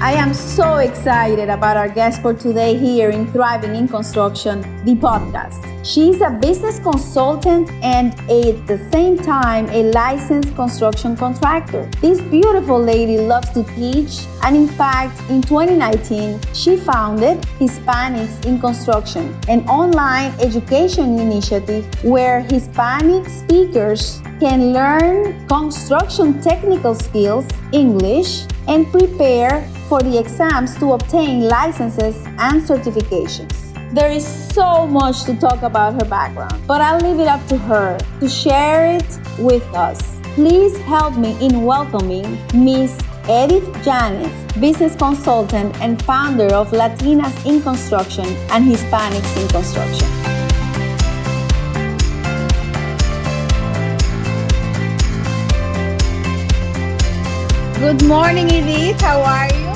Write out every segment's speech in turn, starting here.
I am so excited about our guest for today here in Thriving in Construction, the podcast. She's a business consultant and at the same time a licensed construction contractor. This beautiful lady loves to teach, and in fact, in 2019, she founded Hispanics in Construction, an online education initiative where Hispanic speakers can learn construction technical skills, English, and prepare for the exams to obtain licenses and certifications. There is so much to talk about her background, but I'll leave it up to her to share it with us. Please help me in welcoming Miss Edith Yanez, business consultant and founder of Latinas in Construction and Hispanics in Construction. Good morning, Edith. How are you?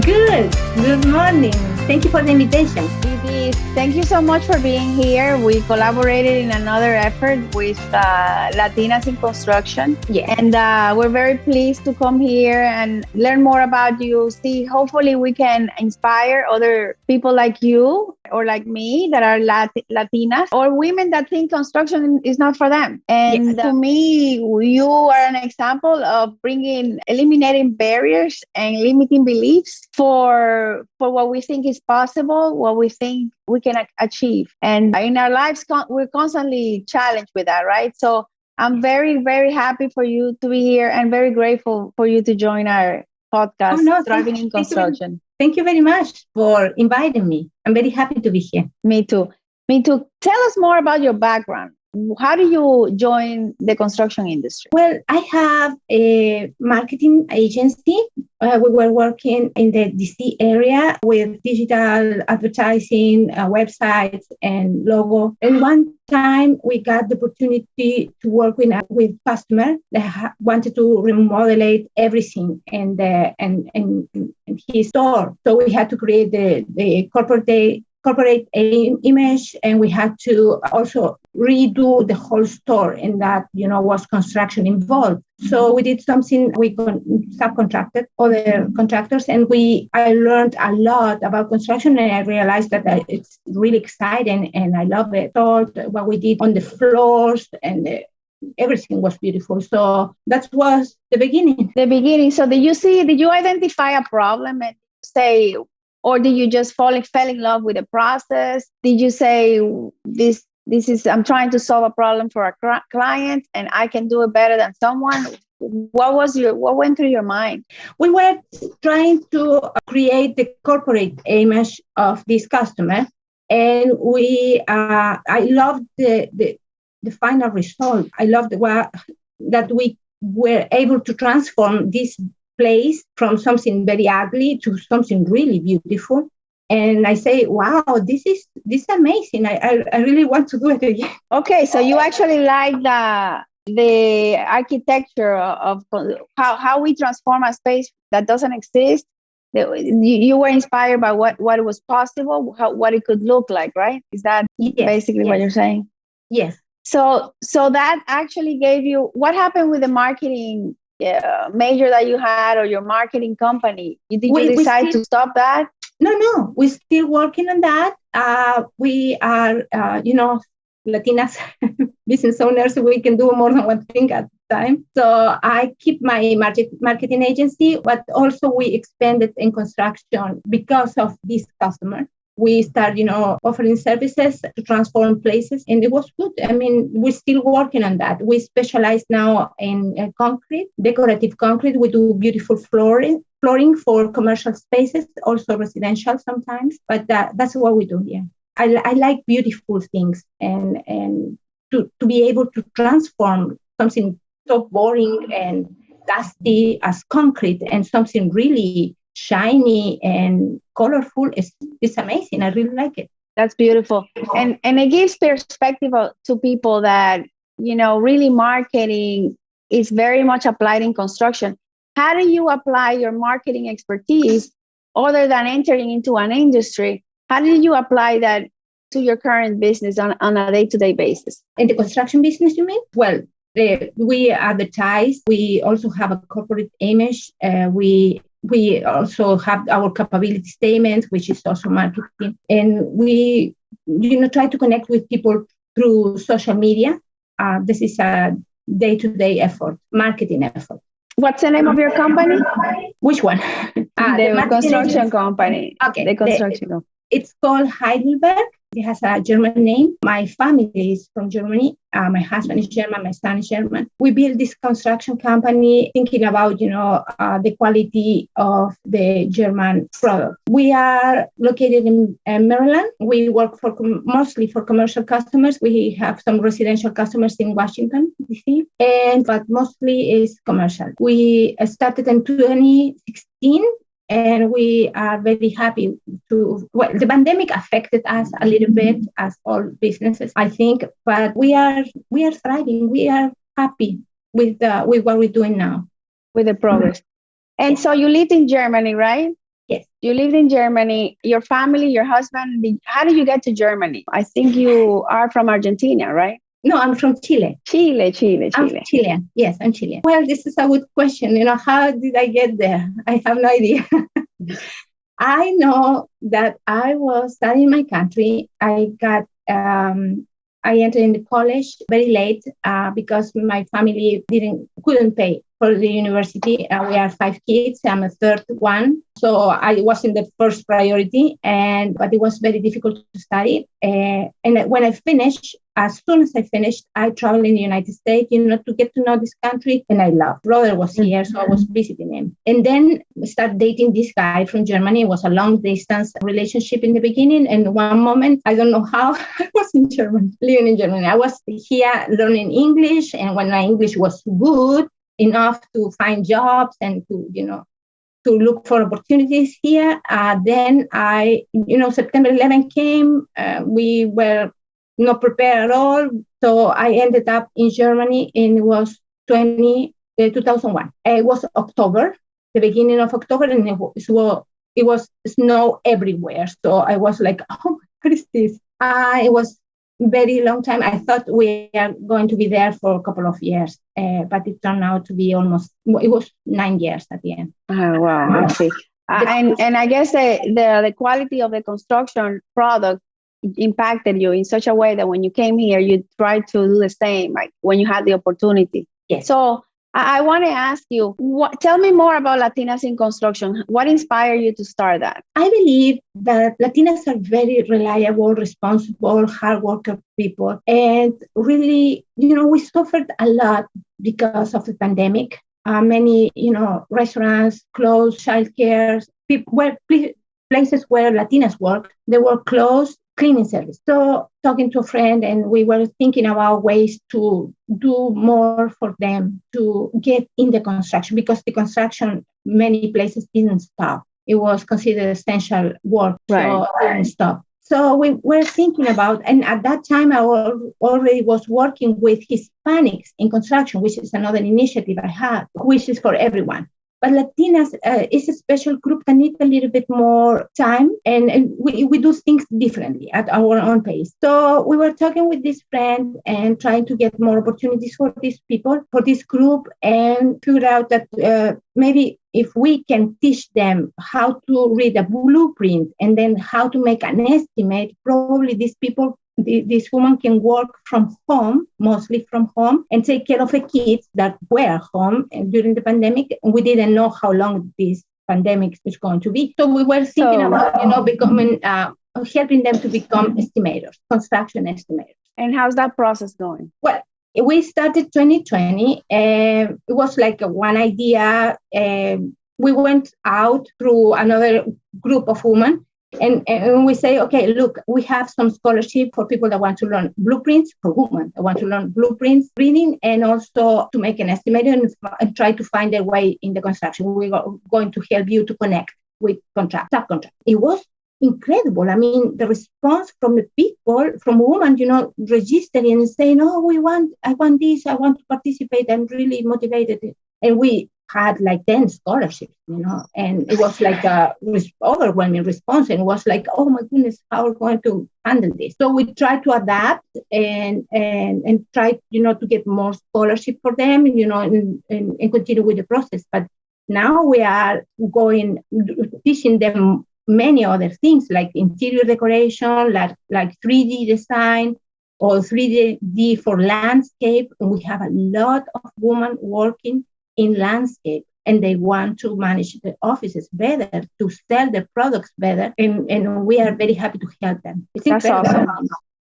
Good morning. Thank you for the invitation. Edith, thank you so much for being here. We collaborated in another effort with Latinas in Construction. Yeah. And we're very pleased to come here and learn more about you. See, hopefully we can inspire other people like you or like me that are Latinas or women that think construction is not for them. And to me, you are an example of eliminating barriers and limiting beliefs for what we think is possible, what we think we can achieve. And in our lives, we're constantly challenged with that, right? So I'm very, very happy for you to be here and very grateful for you to join our podcast, Thriving in Construction. Thank you very much for inviting me. I'm very happy to be here. Me too. Tell us more about your background. How do you join the construction industry? Well, I have a marketing agency. We were working in the DC area with digital advertising, websites, and logo. And one time we got the opportunity to work with customers that wanted to remodel everything in his store. So we had to create the corporate image, and we had to also redo the whole store, and that was construction involved. So we did something, we subcontracted other contractors, and I learned a lot about construction, and I realized that it's really exciting and I love it. So what we did on the floors and everything was beautiful. So that was the beginning. So did you identify a problem and say, or did you just fell in love with the process? Did you say, I'm trying to solve a problem for a client and I can do it better than someone? What went through your mind? We were trying to create the corporate image of this customer, and I loved the final result. I loved that we were able to transform this place from something very ugly to something really beautiful. And I say, wow, this is amazing. I really want to do it again. Okay, so you actually like the architecture of how we transform a space that doesn't exist. You were inspired by what was possible, what it could look like, right? Is that basically what you're saying? Yes. So that actually gave you, what happened with the marketing major that you had, or your marketing company? Did you decide to stop that? No, we're still working on that. We are, Latinas business owners, we can do more than one thing at a time. So I keep my marketing agency, but also we expanded in construction because of this customer. We start, offering services to transform places, and it was good. I mean, we're still working on that. We specialize now in concrete, decorative concrete. We do beautiful flooring for commercial spaces, also residential sometimes. But that's what we do here. I like beautiful things, and to be able to transform something so boring and dusty as concrete and something really shiny and colorful is amazing. I really like it. That's beautiful. And it gives perspective to people that, really marketing is very much applied in construction. How do you apply your marketing expertise other than entering into an industry? How do you apply that to your current business on a day-to-day basis? In the construction business, you mean? Well, we advertise. We also have a corporate image. We we also have our capability statement, which is also marketing. And we, try to connect with people through social media. This is a day-to-day effort, marketing effort. What's the name of your company? Which one? The construction company. Okay. The construction company. It's called Heidelberg. It has a German name. My family is from Germany. My husband is German. My son is German. We built this construction company thinking about, the quality of the German product. We are located in Maryland. We work mostly for commercial customers. We have some residential customers in Washington, D.C., but mostly is commercial. We started in 2016. And we are very happy the pandemic affected us a little bit as all businesses, I think, but we are thriving. We are happy with what we're doing now. With the progress. And yes. So you lived in Germany, right? Yes. You lived in Germany, your family, your husband, how did you get to Germany? I think you are from Argentina, right? No, I'm from Chile. Chile. I'm Chilean. Yes, I'm Chilean. Well, this is a good question. How did I get there? I have no idea. I know that I was studying my country. I entered into college very late because my family couldn't pay for the university. We are 5 kids. I'm a third one. So I wasn't the first priority, but it was very difficult to study. And when I finished, as soon as I finished, I traveled in the United States, to get to know this country. And I loved. Brother was here, so I was visiting him. And then I started dating this guy from Germany. It was a long distance relationship in the beginning. And one moment, I don't know how, I was in Germany, living in Germany. I was here learning English. And when my English was good enough to find jobs and to look for opportunities here, then September 11 came. We were not prepared at all. So I ended up in Germany, and it was 2001. It was October, the beginning of October, and it was snow everywhere. So I was like, oh, what is this? It was very long time. I thought we are going to be there for a couple of years, but it turned out to be it was 9 years at the end. Oh, wow, I see. And I guess the quality of the construction product impacted you in such a way that when you came here, you tried to do the same, like when you had the opportunity. Yes. So I want to ask you, tell me more about Latinas in Construction. What inspired you to start that? I believe that Latinas are very reliable, responsible, hard worker people. And really, we suffered a lot because of the pandemic. Many, restaurants closed, childcare, places where Latinas work, they were closed. Cleaning service. So talking to a friend, and we were thinking about ways to do more for them to get in the construction, because the construction, many places didn't stop. It was considered essential work, right. So it didn't stop. So we were thinking about, and at that time I already was working with Hispanics in construction, which is another initiative I had, which is for everyone. But Latinas is a special group that needs a little bit more time, and we do things differently at our own pace. So we were talking with this friend and trying to get more opportunities for these people, for this group, and figured out that maybe if we can teach them how to read a blueprint and then how to make an estimate, probably these people, this woman can work from home, mostly from home, and take care of the kids that were home during the pandemic. And we didn't know how long this pandemic was going to be. So we were thinking about, becoming, helping them to become estimators, construction estimators. And how's that process going? Well, we started 2020. It was like one idea. We went out through another group of women. And we say, okay, look, we have some scholarship for people that want to learn blueprints, for women that want to learn blueprints, reading, and also to make an estimate and try to find their way in the construction. We are going to help you to connect with subcontract. It was incredible. I mean, the response from the people, from women, registering and saying, oh, I want this, I want to participate, I'm really motivated. And we had like 10 scholarships, and it was like a overwhelming response. And it was like, oh my goodness, how are we going to handle this? So we tried to adapt and try, to get more scholarship for them, and continue with the process. But Now we are going, teaching them many other things like interior decoration, like 3D design or 3D for landscape. And we have a lot of women working in landscape, and they want to manage the offices better, to sell their products better. And we are very happy to help them. That's awesome.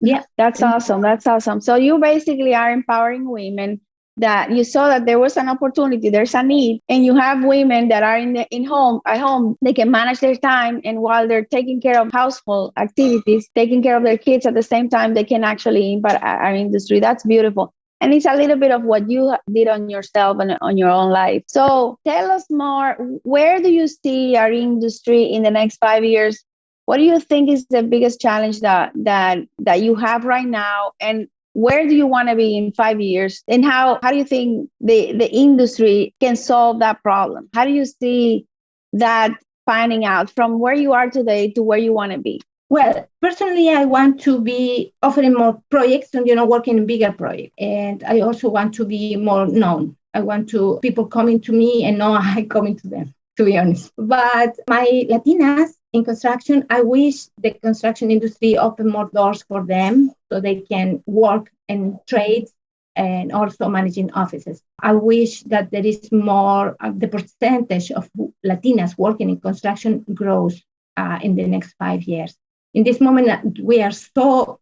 Yeah. That's awesome. That's awesome. So you basically are empowering women that you saw that there was an opportunity, there's a need, and you have women that are at home, they can manage their time, and while they're taking care of household activities, taking care of their kids at the same time, they can actually impact our industry. That's beautiful. And it's a little bit of what you did on yourself and on your own life. So tell us more. Where do you see our industry in the next 5 years? What do you think is the biggest challenge that you have right now? And where do you want to be in 5 years? And how do you think the industry can solve that problem? How do you see that panning out from where you are today to where you want to be? Well, personally, I want to be offering more projects and, working in bigger projects. And I also want to be more known. I want people coming to me and know I'm coming to them, to be honest. But my Latinas in construction, I wish the construction industry open more doors for them so they can work in trades and also managing offices. I wish that there is more, the percentage of Latinas working in construction grows in the next 5 years. In this moment, we are so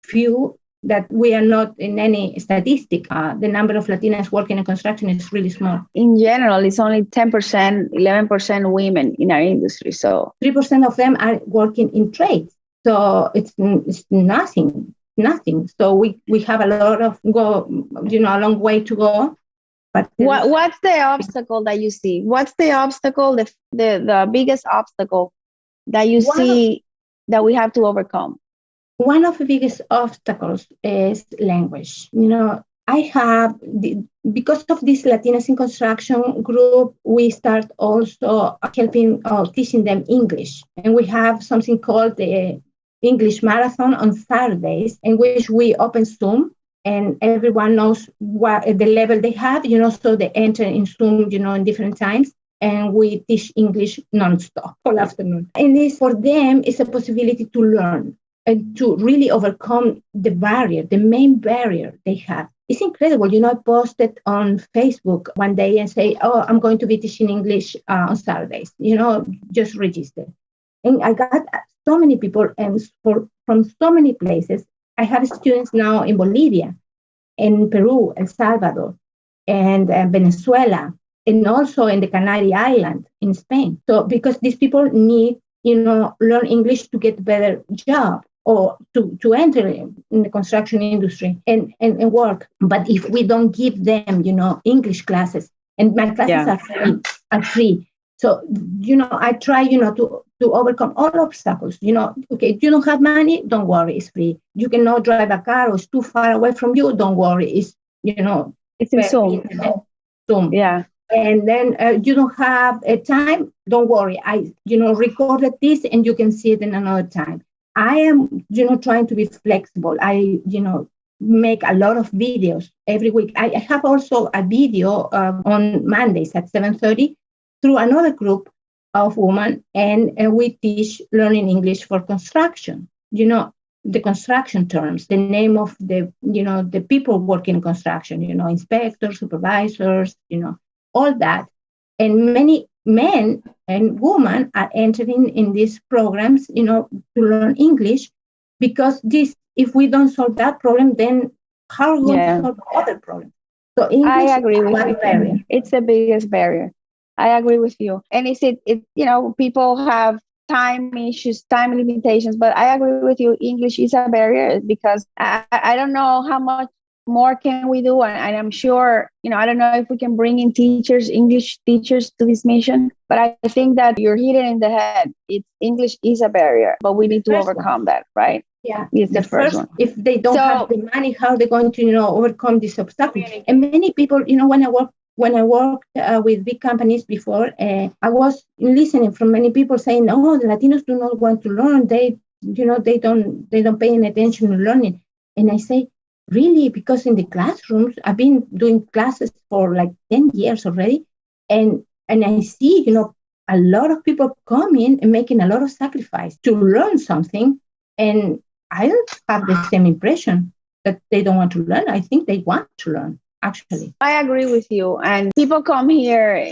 few that we are not in any statistic. The number of Latinas working in construction is really small. In general, it's only 10%, 11% women in our industry. So 3% of them are working in trades. So it's nothing. So we have a lot of a long way to go. But what's the obstacle that you see? What's the obstacle, the biggest obstacle that you see that we have to overcome? One of the biggest obstacles is language. I have, because of this Latinas in Construction group, we start also helping teaching them English. And we have something called the English Marathon on Saturdays, in which we open Zoom and everyone knows what the level they have, so they enter in Zoom, in different times. And we teach English nonstop all afternoon. And this, for them, is a possibility to learn and to really overcome the main barrier they have. It's incredible. I posted on Facebook one day and say, I'm going to be teaching English on Saturdays, just register. And I got so many people and from so many places. I have students now in Bolivia, in Peru, El Salvador, and Venezuela, and also in the Canary Islands in Spain. So because these people need, learn English to get a better job or to enter in the construction industry and work. But if we don't give them, English classes, and my classes are free. So, I try, to overcome all obstacles. Okay, if you don't have money, don't worry, it's free. You cannot drive a car or it's too far away from you, don't worry. It's, it's in Zoom. Zoom. Yeah. And then you don't have a time, don't worry. I, recorded this and you can see it in another time. I am, trying to be flexible. I, make a lot of videos every week. I have also a video on Mondays at 7:30 through another group of women, and we teach learning English for construction. The construction terms, the name of the people working in construction, inspectors, supervisors, all that. And many men and women are entering in these programs, to learn English, because if we don't solve that problem, then how are we going to solve other problems? So English, I agree with you. Barrier. It's the biggest barrier. I agree with you. And people have time issues, time limitations, but I agree with you. English is a barrier because I don't know how much more can we do. And I'm sure, I don't know if we can bring in English teachers to this mission, but I think that you're hitting in the head. English is a barrier, but we need to overcome that, right? Yeah, it's the first one. If they don't have the money, how are they going to, overcome this obstacle? And many people, when I worked with big companies before, I was listening from many people saying, "Oh, the Latinos do not want to learn. They don't pay any attention to learning." And I say, really? Because in the classrooms, I've been doing classes for like 10 years already, and And I see, a lot of people coming and making a lot of sacrifice to learn something. And I don't have the same impression that they don't want to learn. I think they want to learn, actually. I agree with you. And people come here,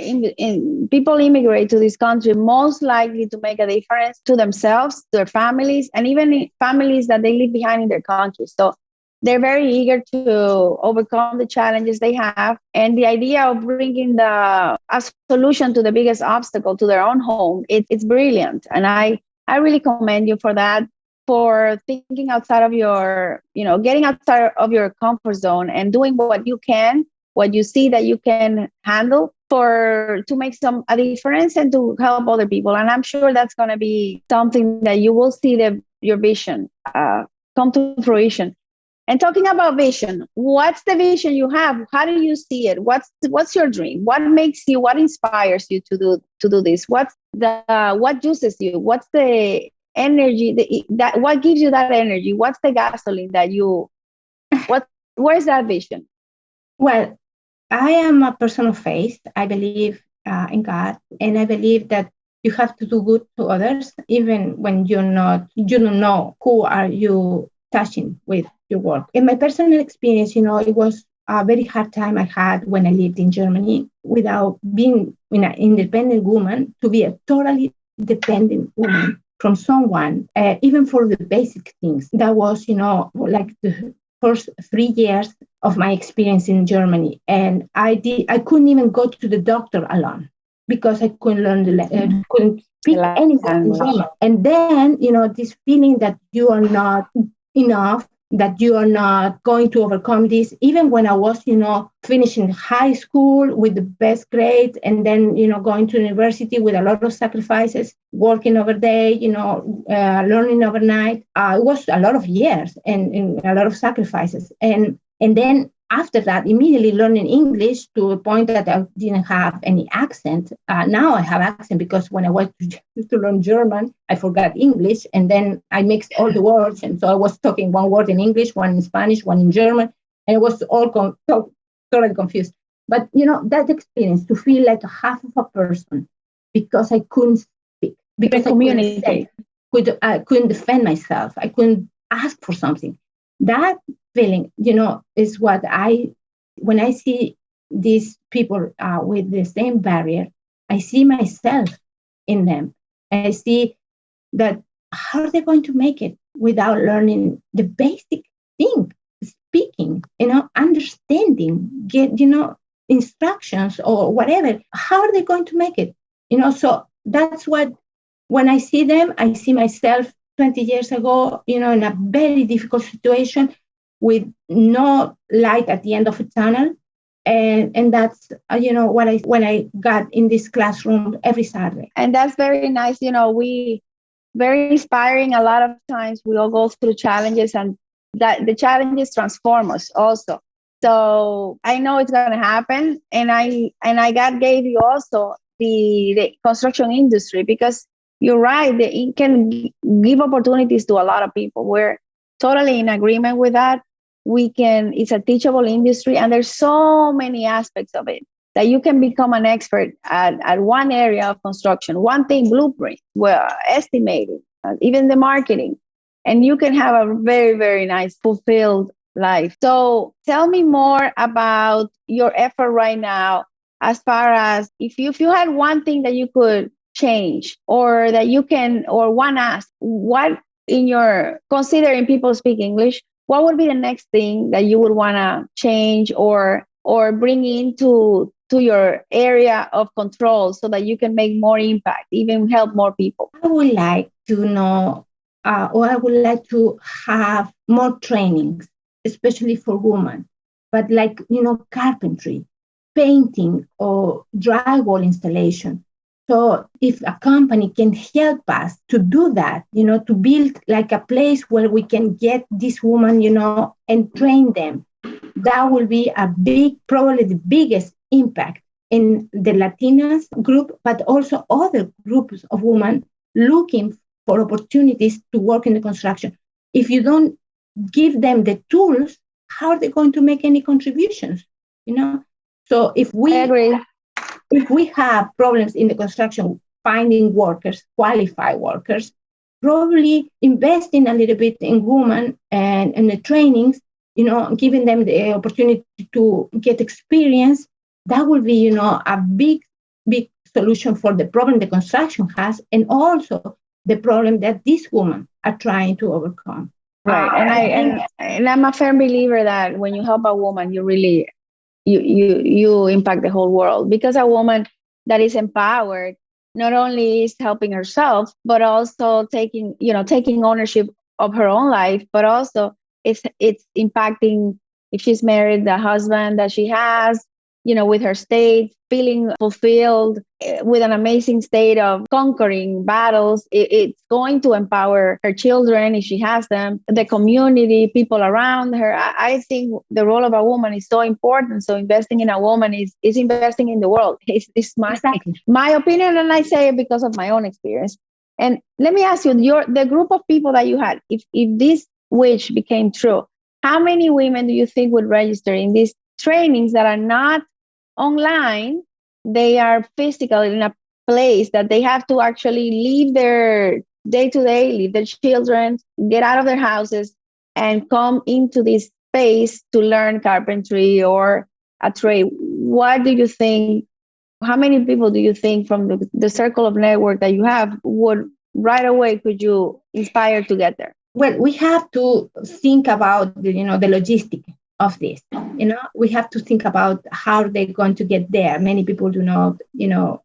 people immigrate to this country most likely to make a difference to themselves, their families, and even families that they leave behind in their country. So they're very eager to overcome the challenges they have. And the idea of bringing a solution to the biggest obstacle to their own home, it's brilliant. And I really commend you for that, for thinking outside of your, getting outside of your comfort zone and doing what you can, what you see that you can handle to make a difference and to help other people. And I'm sure that's going to be something that you will see your vision come to fruition. And talking about vision, what's the vision you have? How do you see it? What's your dream? What inspires you to do this? What juices you? What's the energy what gives you that energy? What's the gasoline where's that vision? Well, I am a person of faith. I believe in God, and I believe that you have to do good to others, even when you don't know who are you touching with your work. In my personal experience, it was a very hard time I had when I lived in Germany without being an independent woman to be a totally dependent woman from someone, even for the basic things. That was, like the first 3 years of my experience in Germany. And I couldn't even go to the doctor alone because I couldn't couldn't speak any German. And then, this feeling that you are not enough, that you are not going to overcome this, even when I was, finishing high school with the best grades and then, going to university with a lot of sacrifices, working over day, learning overnight. It was a lot of years and a lot of sacrifices. And then after that, immediately learning English to a point that I didn't have any accent. Now I have accent because when I went to learn German, I forgot English and then I mixed all the words. And so I was talking one word in English, one in Spanish, one in German, and it was all totally confused. But, that experience to feel like a half of a person because I couldn't speak, because I couldn't defend myself. I couldn't ask for something. That feeling, is what when I see these people with the same barrier, I see myself in them. I see that how are they going to make it without learning the basic thing, speaking, understanding, get, instructions or whatever. How are they going to make it? So that's what, when I see them, I see myself 20 years ago, in a very difficult situation with no light at the end of a tunnel. And that's, when I got in this classroom every Saturday. And that's very nice. Very inspiring. A lot of times we all go through challenges and that the challenges transform us also. So I know it's going to happen. And God gave you also the construction industry because you're right. It can give opportunities to a lot of people. We're totally in agreement with that. It's a teachable industry and there's so many aspects of it that you can become an expert at one area of construction, one thing, blueprint, estimating, even the marketing. And you can have a very, very nice, fulfilled life. So tell me more about your effort right now, as far as if you had one thing that you could change or that you can, or one ask, what considering people speak English, what would be the next thing that you would want to change or bring into your area of control so that you can make more impact, even help more people? I would like to know, or I would like to have more trainings, especially for women, but like, carpentry, painting or drywall installation. So if a company can help us to do that, to build like a place where we can get this woman, and train them, that will be probably the biggest impact in the Latinas group, but also other groups of women looking for opportunities to work in the construction. If you don't give them the tools, how are they going to make any contributions? So if we... I agree. if we have problems in the construction, finding workers, qualified workers, probably investing a little bit in women and in the trainings, giving them the opportunity to get experience, that will be, a big, big solution for the problem the construction has, and also the problem that these women are trying to overcome. Right. And I'm a firm believer that when you help a woman, you really you impact the whole world, because a woman that is empowered not only is helping herself, but also taking ownership of her own life, but also it's impacting, if she's married, the husband that she has, with her state, feeling fulfilled, with an amazing state of conquering battles. It's going to empower her children if she has them, the community, people around her. I think the role of a woman is so important. So investing in a woman is investing in the world. It's my opinion, and I say it because of my own experience. And let me ask you, the group of people that you had, if this wish became true, how many women do you think would register in these trainings that are not online? They are physical in a place that they have to actually leave their day-to-day, leave their children, get out of their houses, and come into this space to learn carpentry or a trade. What do you think? How many people do you think from the circle of network that you have would right away could you inspire to get there? Well, we have to think about the logistic of this. We have to think about how they're going to get there. Many people do not,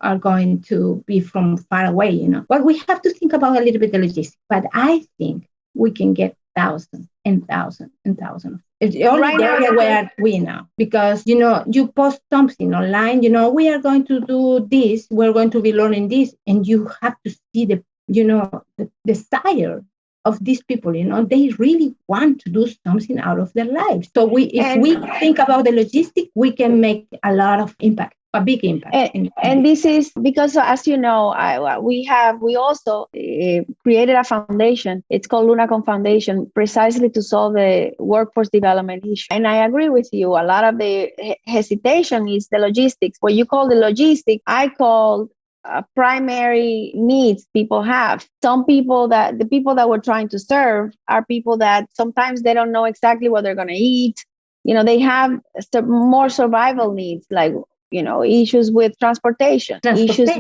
are going to be from far away, But we have to think about a little bit the logistics. But I think we can get thousands and thousands and thousands. It's the only area where we know, because, you post something online, we are going to do this, we're going to be learning this, and you have to see the desire of these people, they really want to do something out of their lives. So if we think about the logistics, we can make a lot of impact, a big impact. And this is because, as you know, we also created a foundation. It's called Lunacom Foundation, precisely to solve the workforce development issue. And I agree with you. A lot of the hesitation is the logistics. What you call the logistics, I call primary needs people have. The people that we're trying to serve are people that sometimes they don't know exactly what they're going to eat. They have more survival needs, like, issues with transportation, issues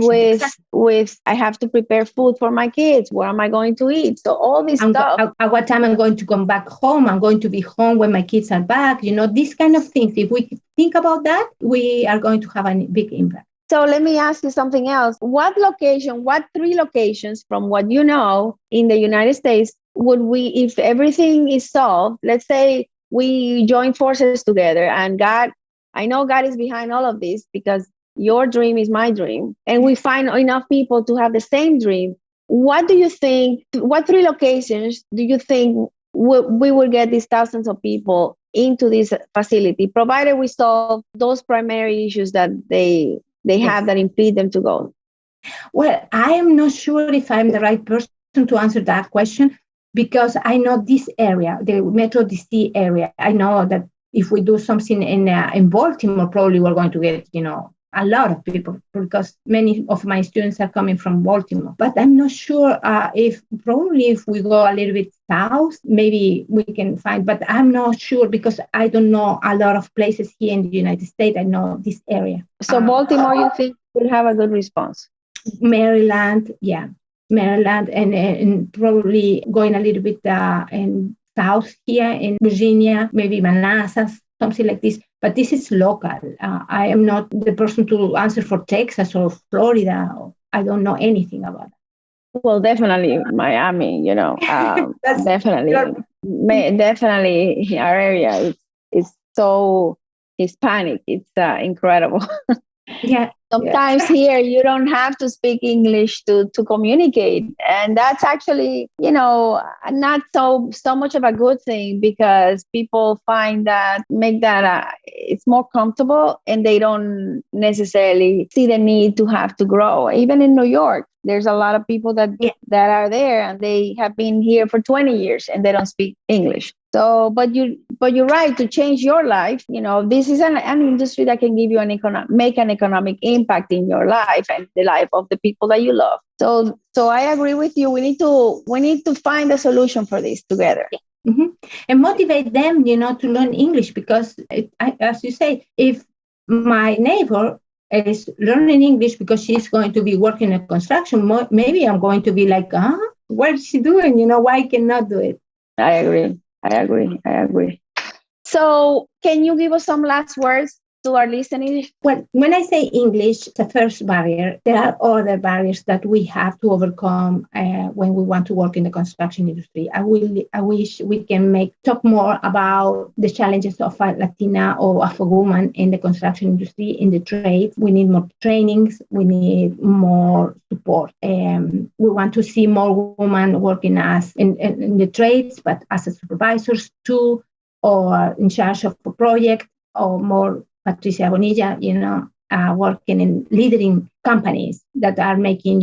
with I have to prepare food for my kids. What am I going to eat? So all this stuff. At what time I'm going to come back home? I'm going to be home when my kids are back. These kind of things. If we think about that, we are going to have a big impact. So let me ask you something else. What 3 locations from what you know in the United States would we, if everything is solved, let's say we join forces together, and I know God is behind all of this, because your dream is my dream, and we find enough people to have the same dream. What do you think, what 3 locations do you think we will get these thousands of people into this facility, provided we solve those primary issues that they have that impede them to go? Well, I am not sure if I'm the right person to answer that question, because I know this area, the Metro DC area. I know that if we do something in Baltimore, probably we're going to get, a lot of people, because many of my students are coming from Baltimore. But I'm not sure if we go a little bit south, maybe we can find, but I'm not sure, because I don't know a lot of places here in the United States. I know this area. So Baltimore, you think will have a good response? Maryland, and probably going a little bit in south here in Virginia, maybe Manassas, something like this. But this is local. I am not the person to answer for Texas or Florida. I don't know anything about it. Well, definitely Miami, definitely our area is so Hispanic. It's incredible. Yeah. Sometimes here you don't have to speak English to communicate. And that's actually, not so much of a good thing, because people make that it's more comfortable, and they don't necessarily see the need to have to grow. Even in New York, there's a lot of people that are there, and they have been here for 20 years and they don't speak English. So, but you're right to change your life. This is an industry that can give you make an economic impact in your life and the life of the people that you love. So I agree with you. We need to find a solution for this together. Mm-hmm. And motivate them, to learn English, because as you say, if my neighbor is learning English because she's going to be working in construction, maybe I'm going to be like, what is she doing? Why I cannot do it? I agree. So can you give us some last words to our listeners? Well, when I say English, the first barrier, there are other barriers that we have to overcome when we want to work in the construction industry. I wish we can talk more about the challenges of a Latina or of a woman in the construction industry, in the trades. We need more trainings. We need more support. We want to see more women working as in the trades, but as a supervisors too, or in charge of a project, or more Patricia Bonilla, working in leading companies that are making,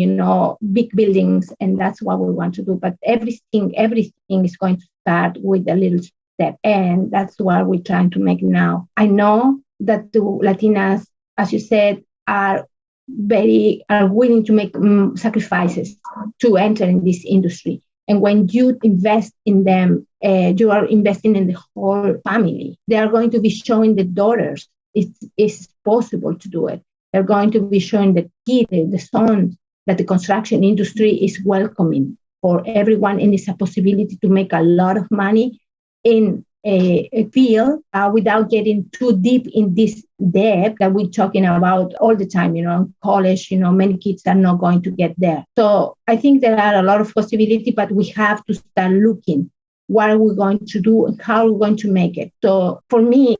big buildings, and that's what we want to do. But everything is going to start with a little step, and that's what we're trying to make now. I know that the Latinas, as you said, are willing to make sacrifices to enter in this industry. And when you invest in them, you are investing in the whole family. They are going to be showing the daughters it's possible to do it. They're going to be showing the kids, the sons, that the construction industry is welcoming for everyone, and it's a possibility to make a lot of money in a field without getting too deep in this debt that we're talking about all the time. In college, many kids are not going to get there. So I think there are a lot of possibilities, but we have to start looking what are we going to do and how are we going to make it. So for me,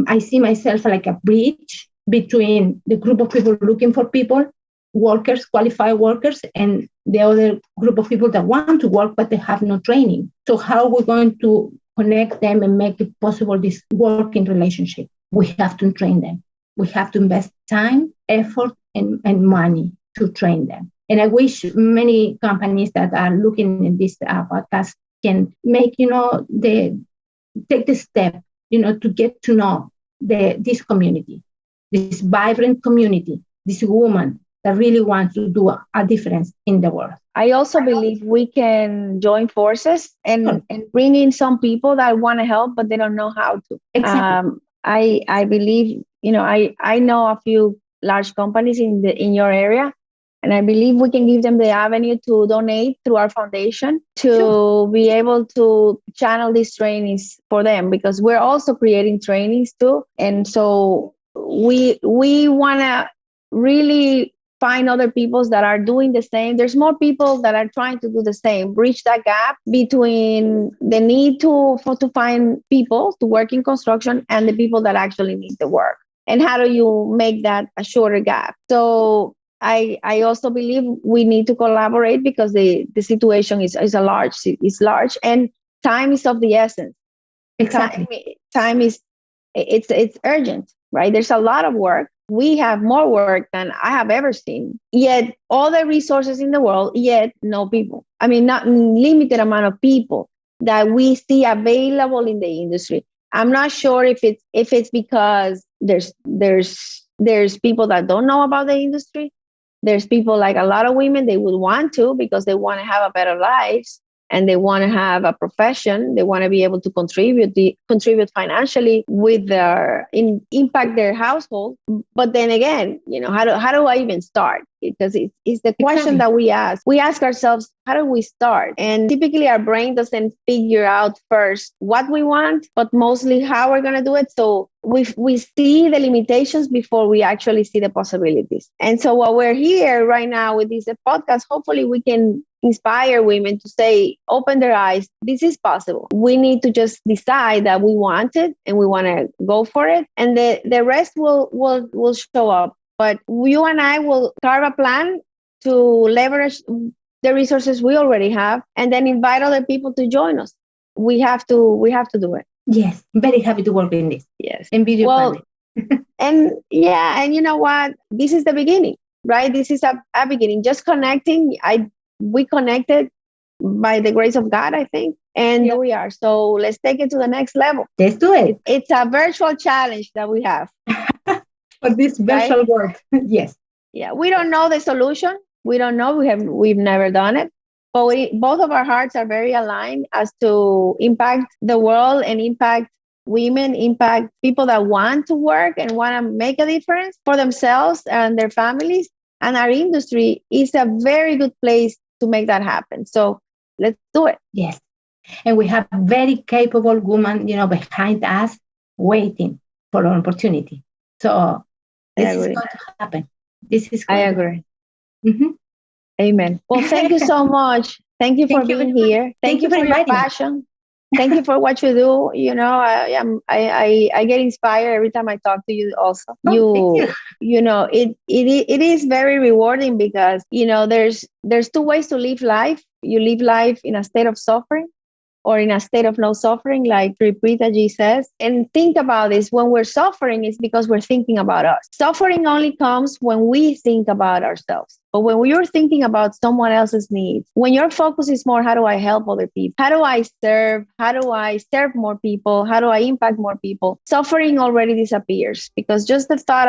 I see myself like a bridge between the group of people looking for people, workers, qualified workers, and the other group of people that want to work, but they have no training. So how are we going to connect them and make it possible, this working relationship? We have to train them. We have to invest time, effort, and money to train them. And I wish many companies that are looking at this podcast can make, take the step, to get to know this community, this vibrant community, this woman that really wants to do a difference in the world. I also believe we can join forces and bring in some people that want to help, but they don't know how to. Exactly. I believe, I know a few large companies in your area, and I believe we can give them the avenue to donate through our foundation to be able to channel these trainings for them, because we're also creating trainings too. And so we want to really find other people that are doing the same. There's more people that are trying to do the same, bridge that gap between the need to find people to work in construction and the people that actually need the work. And how do you make that a shorter gap? So I also believe we need to collaborate, because the situation is large, and time is of the essence. Exactly. Time is it's urgent, right? There's a lot of work. We have more work than I have ever seen. Yet all the resources in the world, yet no people. I mean, not limited amount of people that we see available in the industry. I'm not sure if it's because there's people that don't know about the industry. There's people, like a lot of women, they would want to, because they want to have a better lives and they want to have a profession. They want to be able to contribute financially with impact their household. But then again, how do I even start? Because it's the question that we ask. We ask ourselves, how do we start? And typically our brain doesn't figure out first what we want, but mostly how we're going to do it. So we see the limitations before we actually see the possibilities. And so while we're here right now with this podcast, hopefully we can inspire women to say, open their eyes. This is possible. We need to just decide that we want it and we want to go for it. And the rest will show up. But you and I will carve a plan to leverage the resources we already have, and then invite other people to join us. We have to do it. Yes, very happy to work in this. Yes, and video. Well, and you know what? This is the beginning, right? This is a beginning. Just connecting. We connected by the grace of God, I think. And here we are. So let's take it to the next level. Let's do it. It's a virtual challenge that we have. For this virtual world. Yes. Yeah, we don't know the solution. We don't know. We've never done it. But both of our hearts are very aligned as to impact the world and impact women, impact people that want to work and want to make a difference for themselves and their families. And our industry is a very good place to make that happen. So let's do it. Yes. And we have very capable women, behind us waiting for an opportunity. So this is going to happen. I agree. Mm-hmm. Amen. Well, thank you so much. Thank you for being here. Thank you for your passion. Thank you for what you do. I get inspired every time I talk to you also. It is very rewarding because, there's two ways to live life. You live life in a state of suffering or in a state of no suffering, like Tripita G says. And think about this, when we're suffering, it's because we're thinking about us. Suffering only comes when we think about ourselves. But when you're thinking about someone else's needs, when your focus is more, how do I help other people? How do I serve? How do I serve more people? How do I impact more people? Suffering already disappears because just the thought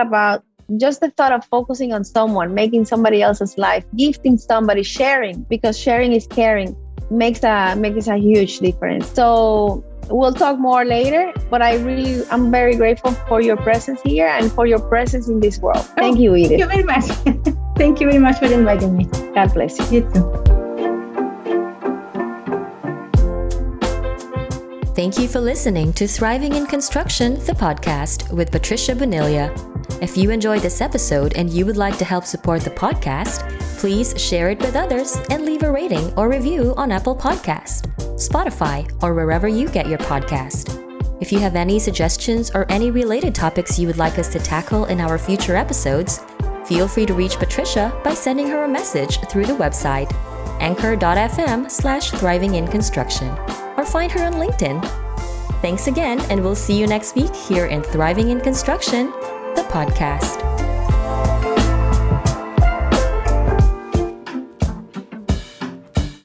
of focusing on someone, making somebody else's life, gifting somebody, sharing, because sharing is caring, makes a huge difference. So we'll talk more later, but I'm very grateful for your presence here and for your presence in this world. Thank you, Edith. Thank you very much. Thank you very much for inviting me. God bless you. You too. Thank you for listening to Thriving in Construction, the podcast with Patricia Bonilla. If you enjoyed this episode and you would like to help support the podcast, please share it with others and leave a rating or review on Apple Podcasts, Spotify, or wherever you get your podcast. If you have any suggestions or any related topics you would like us to tackle in our future episodes, feel free to reach Patricia by sending her a message through the website anchor.fm/thrivinginconstruction or find her on LinkedIn. Thanks again, and we'll see you next week here in Thriving in Construction, the podcast.